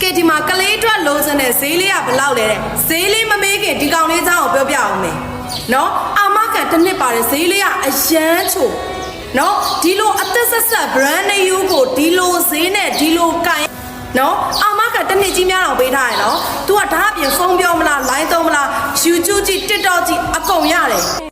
ကဲဒီမှာကလေးအတွက်လိုချင်တဲ့ဈေးလေးကဘယ်လောက်လဲတဲ့ဈေးလေးမမေးခင်ဒီကောင်လေးချောင်းကိုပြောပြအောင်မယ်နော်အာမခံတစ်နှစ်ပါတယ်ဈေးလေးကအရန်ချိုနော်ဒီလိုအသက်ဆက်ဆက် brand new ကိုဒီလိုဈေးနဲ့ဒီလိုကင်နော်အာမခံတစ်နှစ်ကြီးများအောင်ပေးထားရနော် तू ကဒါအပြင်ဖုန်းပြောမလား line သုံးမလား YouTube ကြည့် TikTok ကြည့်အကုန်ရတယ်